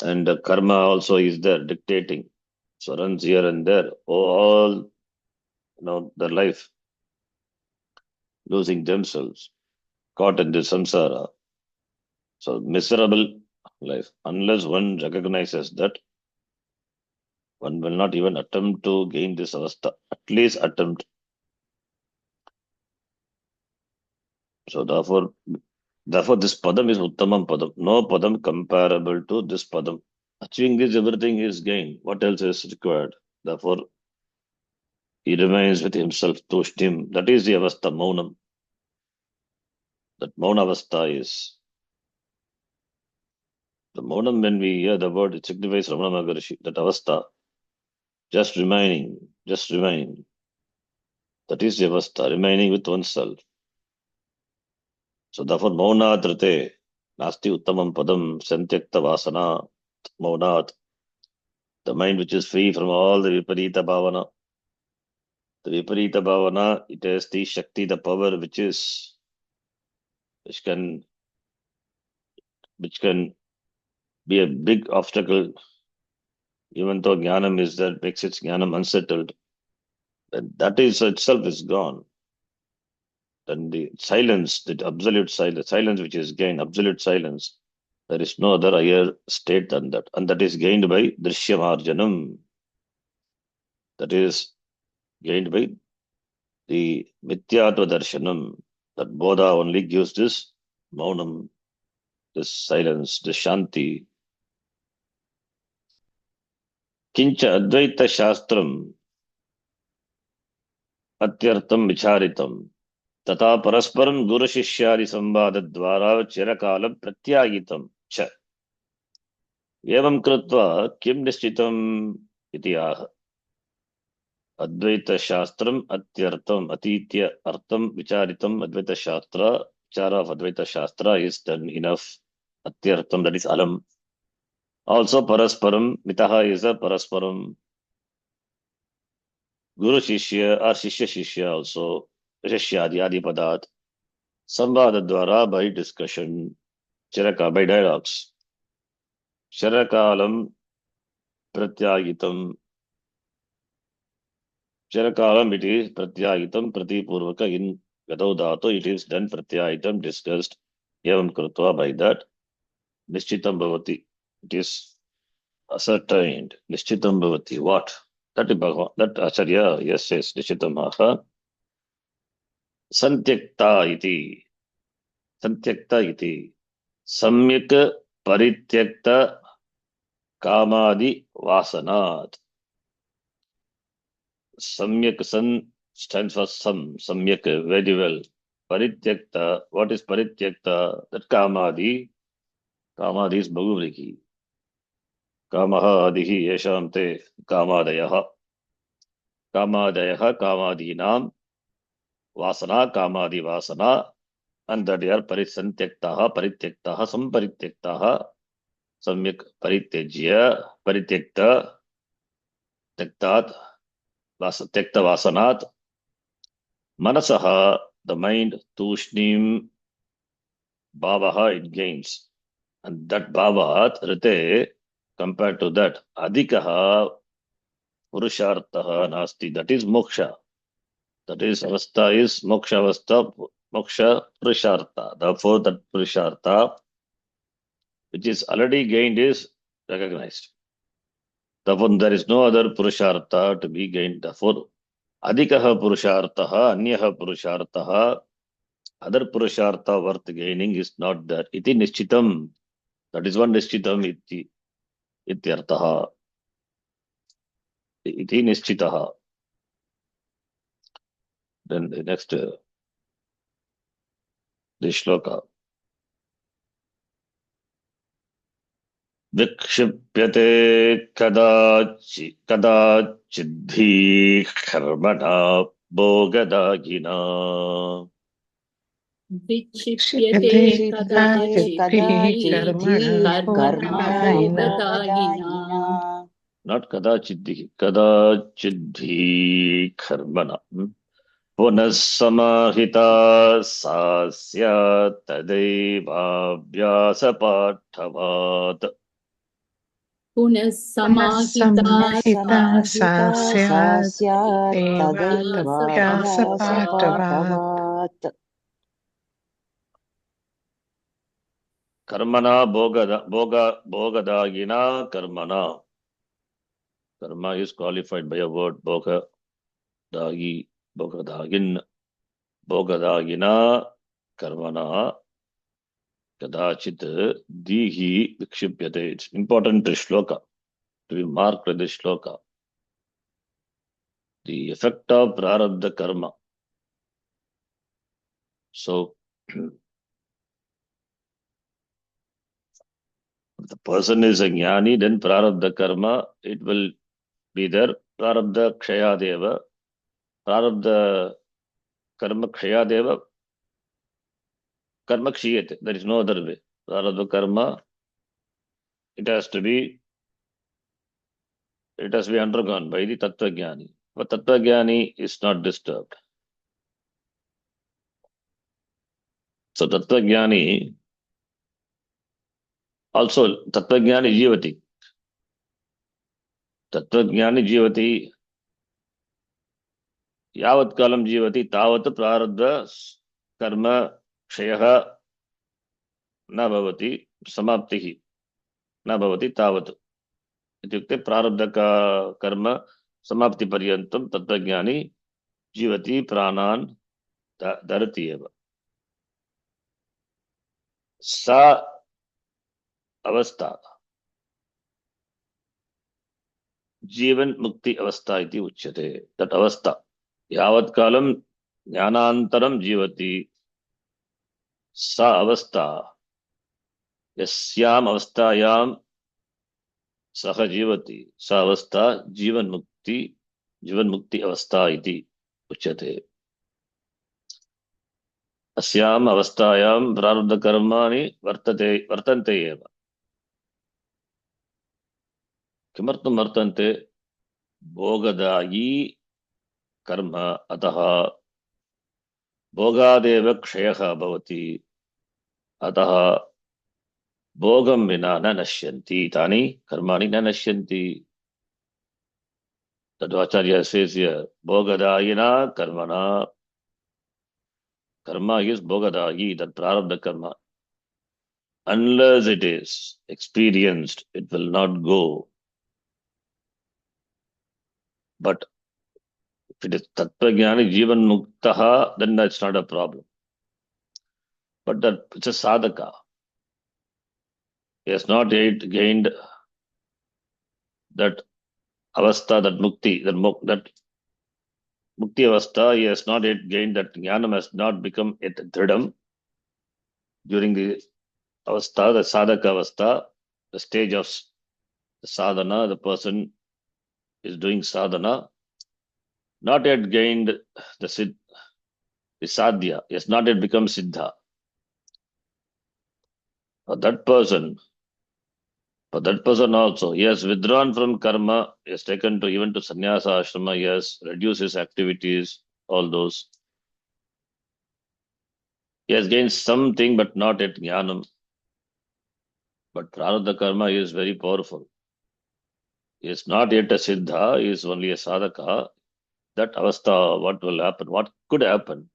And the karma also is there dictating. So runs here and there. All their life, losing themselves, caught in the samsara. So miserable life. Unless one recognizes that, one will not even attempt to gain this avastha. At least attempt. So therefore this padam is uttamam padam. No padam comparable to this padam. Achieving this, everything is gained. What else is required? Therefore, he remains with himself, tushtim. That is the avastha, maunam. That mauna avastha is the maunam. When we hear the word, it signifies Ramana Maharshi. That avastha, just remain. That is the avastha, remaining with oneself. So therefore, maunat rate, nasti uttamam padam, santyakta vasana, maunat. The mind which is free from all the viparita bhavana. The viparita bhavana, it has the shakti, the power which can be a big obstacle, even though jnanam is there, makes its jnanam unsettled. And that is itself is gone. Then the silence, the absolute silence which is gained, absolute silence, there is no other higher state than that. And that is gained by drishyamarjanam. That is gained by the mithyatva darshanam. That bodha only gives this maunam, this silence, this shanti. Kincha advaita shastram atyartam vicharitam. तथा परस्परं गुरुशिष्यादि संवाद द्वारा चिरकालं प्रत्यायितं च एवं कृत्वा किं निश्चितम् इति आह अद्वैत शास्त्रम् अत्यर्थम् अतीत्य अर्थं विचारितम् अद्वैत शास्त्र विचार of Advaita Shastra is done enough. Atyartham, that is alam. Also parasparam, mitaha is a parasparam. Guru Shishya or Shishya Shishya also. Shishya adi padat. Samvada dwara, by discussion. Chiraka, by dialogues. Sharakalam pratyagitam. Sharakalam, it is pratyagitam pratipurvaka in Gadaudato, it is done pratyagitam, discussed. Yavam krutva, by that. Nishchitam bhavati, it is ascertained. Nishchitam bhavati, what? That is Bhagavan, that Acharya, yes, Nishchitam aha. Santyakta iti. Santyakta iti. Samyak parityakta kamadi vasanat. Samyak, san stands for samyak, very well. Parityakta, what is parityakta? That kamadi is Bhagaviki. Kamaha adihi yesham te kamadayaha. Kamadayaha kamadinam vasana kamadi vasana. And that they are parisantyaktaha, parityaktaha, samparityaktaha, samyak parityajya, parityakta, tektat, tekta vasanat, manasaha, the mind, tushnim, bhavaha, it gains. And that bhavat, rite, compared to that, adhikaha, purushartaha, nasti, that is moksha. That is avastha is moksha avastha, moksha purushartha. Therefore, that purushartha, which is already gained, is recognized. Therefore, there is no other purushartha to be gained. Therefore, adhikaha purushartaha, anyaha purushartaha, other purushartha worth gaining is not there. Iti nishchitam. That is one nishchitam iti ityartaha. Iti nishchitaha. Then the next, the shloka. विक्षिप्यते कदाचिद्धि कर्मणा भोगदायिना विक्षिप्यते विक्षिप्यते कदाचिद्भिः कदाचिद्भिः कर्मणा कर्मणा भोगदायिना भोगदायिना not kadachiddhi karmana पुनः समाहिता सा स्यात् तदैवाभ्यासपाठवात् पुनः समाहिता समाहिता सा समाहिता सा स्यात् स्यात् तदैवाभ्यासपाठवात् तदैवाभ्यासपाठवात् कर्मणा भोगदायिना कर्मणा. Karma is qualified by a word bhogadagi, bhogadagin, bhogadagina karmana kadachit dihi vikshipyate. It's important to shloka, to be marked with this shloka. The effect of prarabdha karma. So, if the person is a jnani, then prarabdha karma, it will be there. Prarabdha kshayadeva, prarabdha karma kshayadeva, karma kshiyate. There is no other way. Prarabdha karma, it has to be undergone by the Tattvajnani. But Tattvajnani is not disturbed. So Tattvajnani, also Tattvajnani jivati. Tattvajnani jivati, yavat kalam jivati, tavat prarabdha karma kshayaha na bhavati, samaptihi na bhavati tavat. इत्युक्ते प्रारब्ध का कर्म समाप्ति पर्यन्तं तत्त्वज्ञानी जीवति प्राणान् धरति एव. सा अवस्था जीवन मुक्ति अवस्था इति उच्यते. तत् अवस्था यावत् कालं ज्ञानान्तरं जीवति सा अवस्था यस्याम् अवस्थायां सः जीवति सा अवस्था जीवन मुक्ति अवस्था इति उच्यते. अस्याम् अवस्थायां प्रारब्धकर्माणि वर्तन्ते एव. किमर्थं वर्तन्ते? भोगदायी कर्म, अतः भोगादेव क्षयः भवति, अतः भोगं विना न नश्यन्ति, तानि कर्माणि न नश्यन्ति. तद्वाचार्य says here, भोगदायिना कर्मणा. Karma is bhogadayi, that prarabdha karma. Unless it is experienced, it will not go. But if it is tattvajnani jivan muktaha, then that's not a problem. But that it's a sadhaka. He has not yet gained that avastha, that mukti, that mukti avastha. He has not yet gained that jnanam, has not become yet dridam during the avastha, the sadhaka avastha, the stage of the sadhana. The person is doing sadhana, not yet gained the sadhya, he has not yet become siddha. For that person also, he has withdrawn from karma, he has taken to even to sannyasa ashrama, he has reduced his activities, all those. He has gained something, but not yet jnanam. But prarabdha karma is very powerful. He is not yet a siddha, he is only a sadhaka. That avastha, what will happen? What could happen?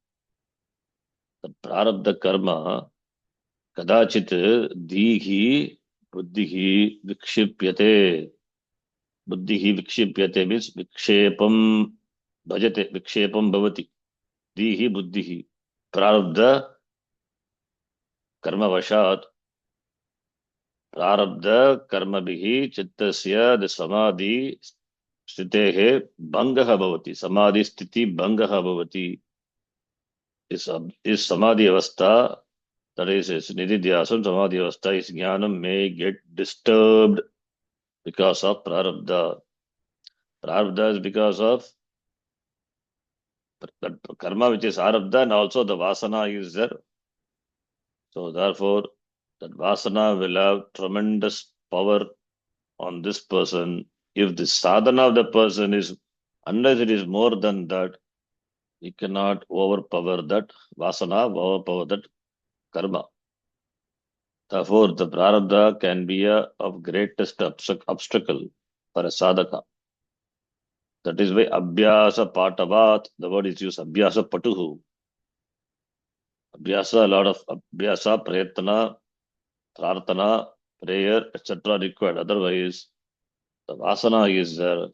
The prarabdha karma, kadachit dihi buddhihi vikshipyate. Buddhihi vikshipyate means vikshepam bhajate, vikshepam bhavati. Dihi buddhihi. Prarabdha karma vashat. Prarabdha karma bihi chittasya the samadhi sthitehe bhangaha bhavati. Samadhi sthiti bhangaha bhavati. Is samadhi avastha That is, nididhyasam samadhi avastha is jnanam may get disturbed because of prarabdha. Prarabdha is because of that karma which is arabdha, and also the vasana is there. So therefore, that vasana will have tremendous power on this person. If the sadhana of the person is, unless it is more than that, he cannot overpower that vasana, overpower that karma. Therefore, the prarabdha can be of greatest obstacle for a sadhaka. That is why abhyasa patavat, the word is used, abhyasa patuhu. Abhyasa, a lot of abhyasa, prayatana, prarthana, prayer, etc. required. Otherwise, the vasana is there.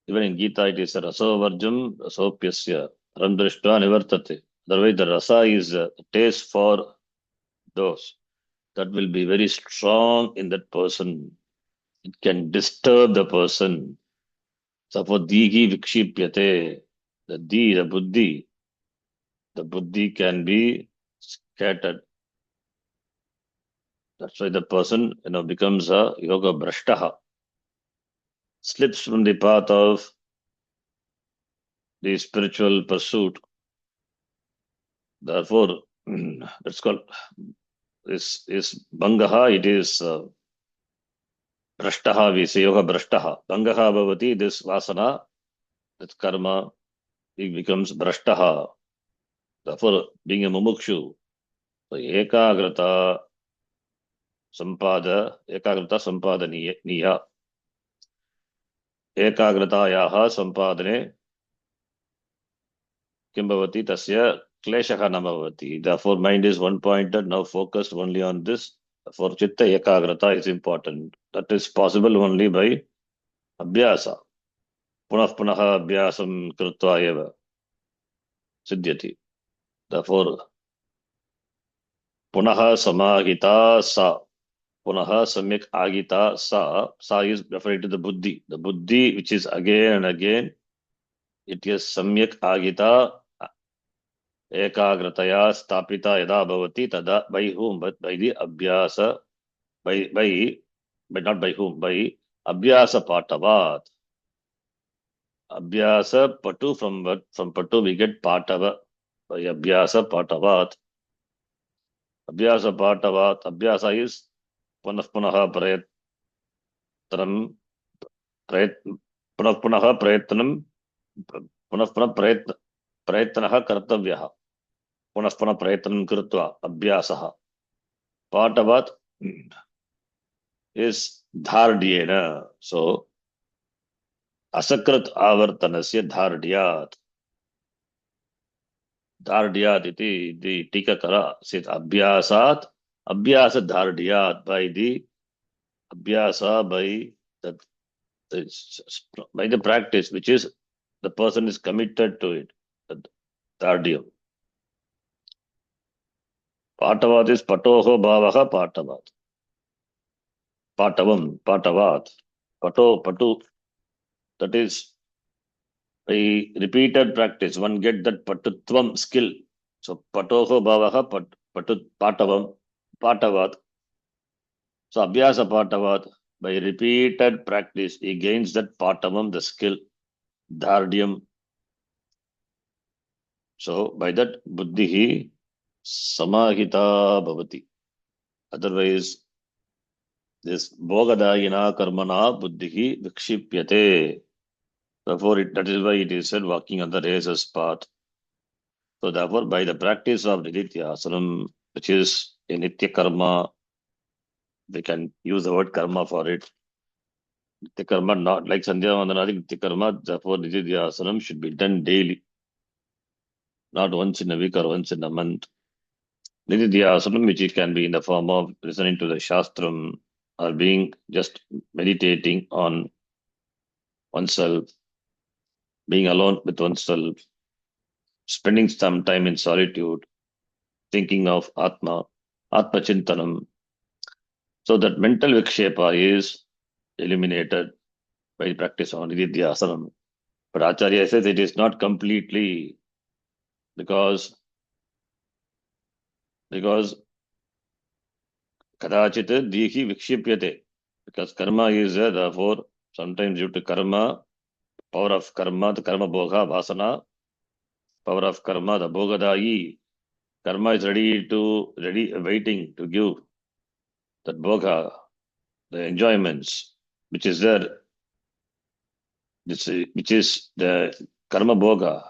Even in Gita, it is raso varjam, rasopyasya, paramdrishta nivartate. Otherwise, the rasa is the taste for those. That will be very strong in that person. It can disturb the person. Suppose dihi vikshipyate, the buddhi can be scattered. That's why the person, becomes a yoga brashtaha, slips from the path of the spiritual pursuit. Therefore, that's called is bangaha. It is brashtaha. We say yoga brashtaha. Bangaha bhavati. This vasana, this karma, it becomes brashtaha. Therefore, being a mumukshu, so ekagrata sampadaniya. Ekagratayaha sampadane किं भवति तस्य क्लेशः न भवति. Therefore, mind is one pointed, now focused only on this. For chitta ekagrata is important. That is possible only by abhyasa. Punah punah abhyasam krutva eva siddhyati. Therefore, punah samahita sa. Punah samyak agita sa. Sa is referring to the buddhi. The buddhi which is again and again, it is samyak agita ekagrataya stapita yada bhavati tada. By whom? But by the abhyasa, but not by whom, by abhyasa patavat. Abhyasa patu, from patu we get patava. By abhyasa patavat. Abhyasa patavat. Abhyasa is punah punah prayatnam, punah punah prayatnam, punah punah prayatnah kartavyah. Punah punah prayatnam krutva abhyasah. Patavat is dhardhyena. So asakrat avartanasya dhardhyat. Dhardhyat iti the tikakara says abhyasat, abhyasa dhardhyat, by the abhyasa, by the practice which is the person is committed to it. Dhardhyam. Patavat is patoho bhavaha patavat. Patavam, patavat. Patu. That is by repeated practice, one get that patutvam skill. So patoho bhavaha patavam, patavat. So abhyasa patavat, by repeated practice, he gains that patavam, the skill, dhardhyam. So by that buddhi samahita bhavati. Otherwise, this bhogadayina karmana buddhi vikshipyate. Therefore, that is why it is said walking on the razor's path. So therefore, by the practice of nididhyasanam, which is a nitya karma, we can use the word karma for it. Nitya karma, not like Sandhya Vandanadi, nitya karma. Therefore, nididhyasanam should be done daily, not once in a week or once in a month. Nididhyasanam, which can be in the form of listening to the shastram or being just meditating on oneself, being alone with oneself, spending some time in solitude, thinking of Atma Chintanam. So that mental vikshepa is eliminated by the practice of nididhyasanam. But Acharya says it is not completely, because because kadachit dihi vikshipyate, because karma is there, therefore sometimes due to karma, power of karma, the karma bhoga, vasana, power of karma, the bhogadayi, karma is ready waiting to give that bhoga, the enjoyments, which is there, which is the karma bhoga.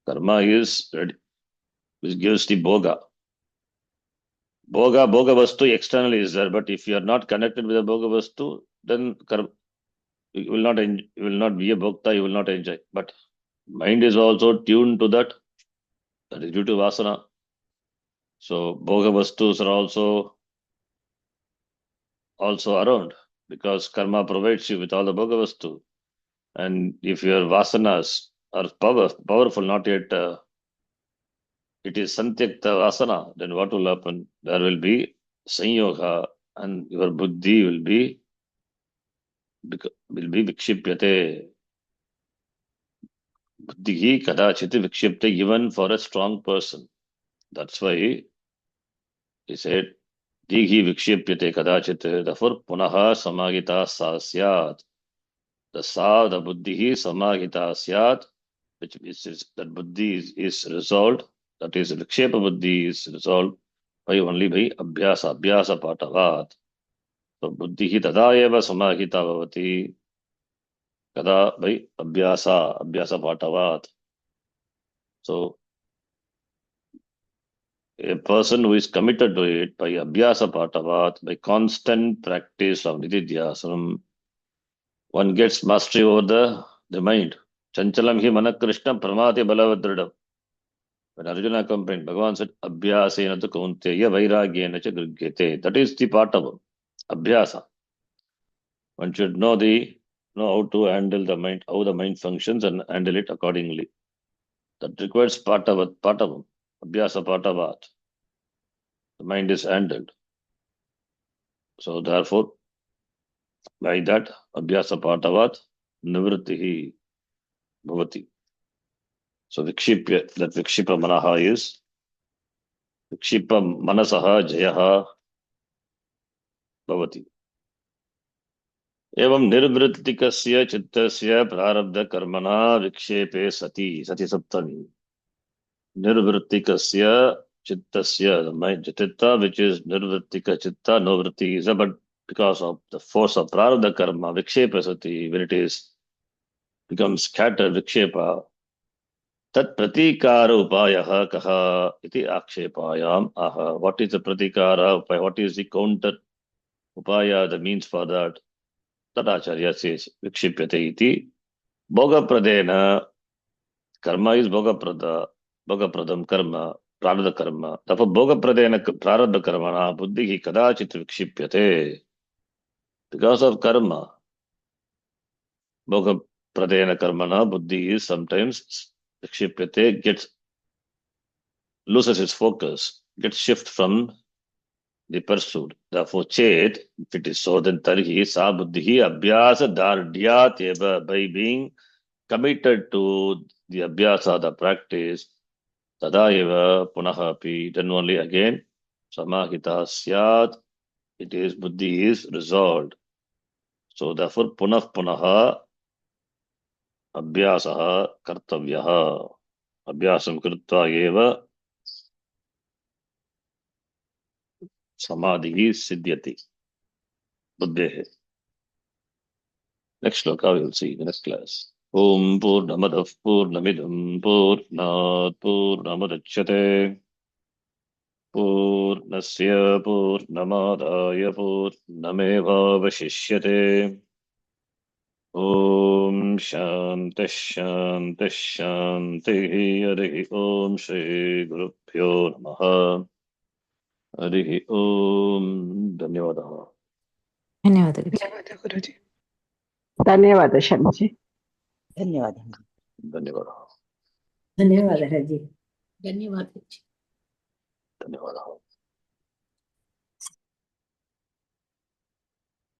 Karma is ready, which gives the bhoga. Bhoga vastu externally is there, but if you are not connected with the bhoga vastu, then you will not be a bhokta, you will not enjoy. But mind is also tuned to that. That is due to vasana. So bhoga vastus are also around, because karma provides you with all the bhoga vastu. And if your vasanas are powerful, not yet it is santyakta vasana, then what will happen? There will be sanyoga, and your buddhi will be vikshipyate. Buddhi kadachit vikshipte, even for a strong person. That's why he said, dihi vikshipyate kadachit, therefore punaha samagita sasyat. The buddhi samagita syat, which is that buddhi is resolved, that is vikshepa buddhi is resolved by only by abhyasa patavat. So buddhi tada eva samahita bhavati kada by abhyasa patavat. So a person who is committed to it by abhyasa patavat, by constant practice of nididhyasam, one gets mastery over the mind. Chanchalam hi mana krishna pramati balavadridam. When Arjuna complained, Bhagavan said, Abhyasena tu kaunteya vairagyena cha gryate. That is the part of abhyasa. One should know how to handle the mind, how the mind functions, and handle it accordingly. That requires patavat. Abhyasa patavat. The mind is handled. So therefore, by that, abhyasa patavat, nivrittihi bhavati. So vikshipya, that vikshipa manaha is vikshipa manasaha jayaha bhavati. एवं निर्वृत्तिकस्य चित्तस्य प्रारब्ध कर्मणा विक्षेपे सति सप्तमी. Nirvrittikasya chittasya, the mind chitta, which is nirvrittika chitta, no vritti is, but because of the force of prarabdha karma, vikshepa sati, when it is becomes scattered, vikshepa, tat pratikara upayaha kaha iti akshepayam aha. What is the pratikara upaya? What is the counter upaya, the means for that? That acharya says, vikshipyate iti bhoga pradena. Karma is bhogapradam karma, prarabdha karma. Therefore, bhogapradena prarabdha karmana buddhi kadachit vikshipyate. Because of karma, bhogapradena karmana buddhi is sometimes vikshipyate, loses its focus, gets shift from the pursuit. Therefore, chet, if it is so, then tarhi sa buddhi abhyasa dardyat eva, by being committed to the abhyasa, the practice, tada eva punaha api, then only again samahita syat, it is buddhi is resolved. So therefore punaha abhyasaha kartavyaha, abhyasam krutva eva samadhi siddhyati buddhehe. Next shloka we will see in the next class. Om Purnamadav Purnamidam Purnat Purnamudachyate Purnasya Purnamadaya Purnamevavashishyate. Om Shanti Shanti Shanti. Harihi Om Shri Gurubhyo Namaha. Harihi Om. Dhanyavadaha. ಧನ್ಯವಾದಗಳು. ಧನ್ಯವಾದ ಗುರುಜಿ. ಧನ್ಯವಾದ ಶಂಜಿ. ಧನ್ಯವಾದ. ಧನ್ಯವಾದ. ಧನ್ಯವಾದ ರಜಿ. ಧನ್ಯವಾದ. ಧನ್ಯವಾದ.